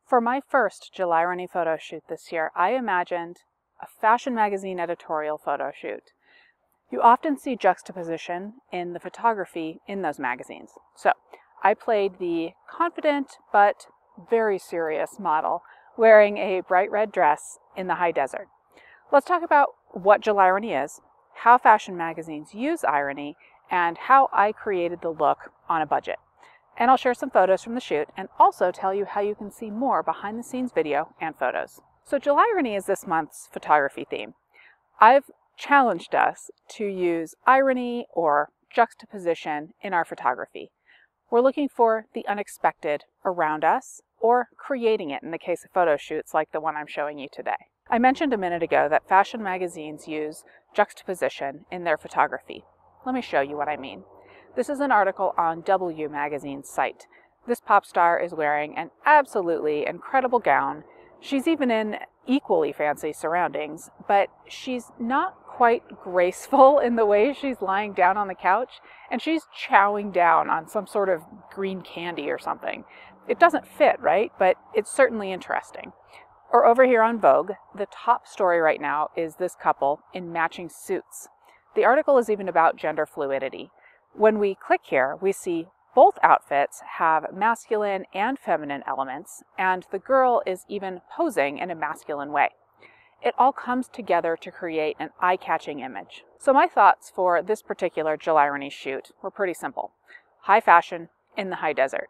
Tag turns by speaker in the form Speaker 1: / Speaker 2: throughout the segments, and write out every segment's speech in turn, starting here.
Speaker 1: For my first Julyrony photo shoot this year, I imagined a fashion magazine editorial photo shoot. You often see juxtaposition in the photography in those magazines. So I played the confident but very serious model wearing a bright red dress in the high desert. Let's talk about what Julyrony is, how fashion magazines use irony, and how I created the look on a budget. And I'll share some photos from the shoot and also tell you how you can see more behind the scenes video and photos. So Julyrony is this month's photography theme. I've challenged us to use irony or juxtaposition in our photography. We're looking for the unexpected around us or creating it in the case of photo shoots like the one I'm showing you today. I mentioned a minute ago that fashion magazines use juxtaposition in their photography. Let me show you what I mean. This is an article on W magazine's site. This pop star is wearing an absolutely incredible gown. She's even in equally fancy surroundings, but she's not quite graceful in the way she's lying down on the couch, and she's chowing down on some sort of green candy or something. It doesn't fit, right? But it's certainly interesting. Or over here on Vogue, the top story right now is this couple in matching suits. The article is even about gender fluidity. When we click here, we see both outfits have masculine and feminine elements, and the girl is even posing in a masculine way. It all comes together to create an eye-catching image. So my thoughts for this particular Julyrony shoot were pretty simple. High fashion in the high desert.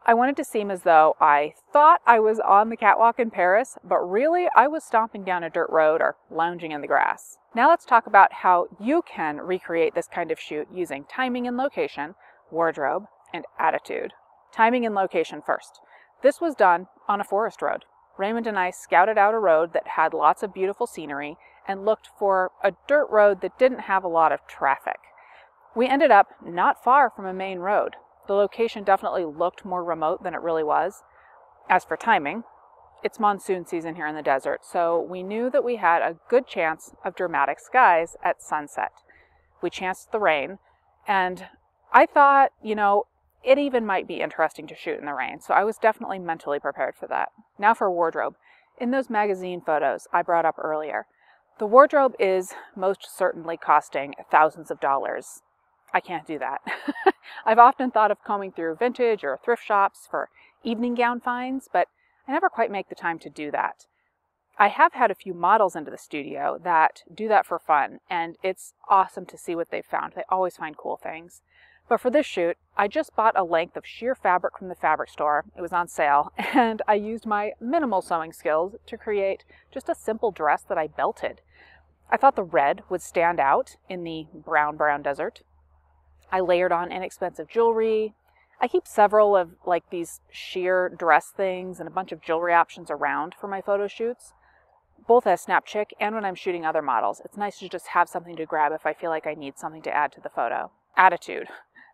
Speaker 1: I wanted to seem as though I thought I was on the catwalk in Paris, but really I was stomping down a dirt road or lounging in the grass. Now let's talk about how you can recreate this kind of shoot using timing and location, wardrobe, and attitude. Timing and location first. This was done on a forest road. Raymond and I scouted out a road that had lots of beautiful scenery and looked for a dirt road that didn't have a lot of traffic. We ended up not far from a main road. The location definitely looked more remote than it really was. As for timing, it's monsoon season here in the desert, so we knew that we had a good chance of dramatic skies at sunset. We chanced the rain, and I thought, it even might be interesting to shoot in the rain, so I was definitely mentally prepared for that. Now for wardrobe. In those magazine photos I brought up earlier, the wardrobe is most certainly costing thousands of dollars. I can't do that. I've often thought of combing through vintage or thrift shops for evening gown finds, but I never quite make the time to do that. I have had a few models into the studio that do that for fun, and it's awesome to see what they've found. They always find cool things. But for this shoot, I just bought a length of sheer fabric from the fabric store. It was on sale, and I used my minimal sewing skills to create just a simple dress that I belted. I thought the red would stand out in the brown desert. I layered on inexpensive jewelry. I keep several of these sheer dress things and a bunch of jewelry options around for my photo shoots, both as snap chick and when I'm shooting other models. It's nice to just have something to grab if I feel like I need something to add to the photo. Attitude.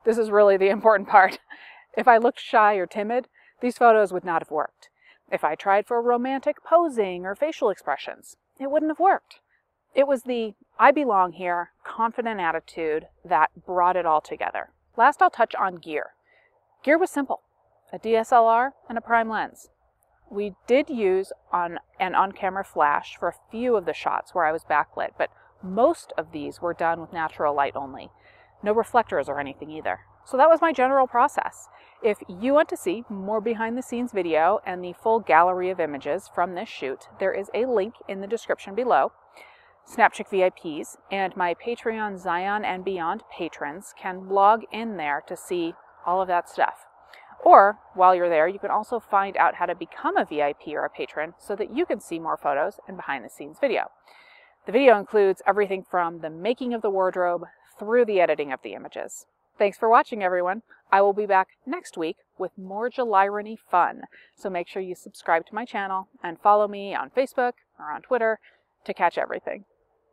Speaker 1: This is really the important part. If I looked shy or timid, these photos would not have worked. If I tried for romantic posing or facial expressions, it wouldn't have worked. It was the I belong here, confident attitude that brought it all together. Last, I'll touch on gear. Gear was simple. A DSLR and a prime lens. We did use an on-camera flash for a few of the shots where I was backlit, but most of these were done with natural light only. No reflectors or anything either. So that was my general process. If you want to see more behind the scenes video and the full gallery of images from this shoot, there is a link in the description below. Snapchick VIPs and my Patreon Zion and Beyond patrons can log in there to see all of that stuff. Or, while you're there, you can also find out how to become a VIP or a patron so that you can see more photos and behind the scenes video. The video includes everything from the making of the wardrobe through the editing of the images. Thanks for watching, everyone. I will be back next week with more Julyrony fun, so make sure you subscribe to my channel and follow me on Facebook or on Twitter to catch everything.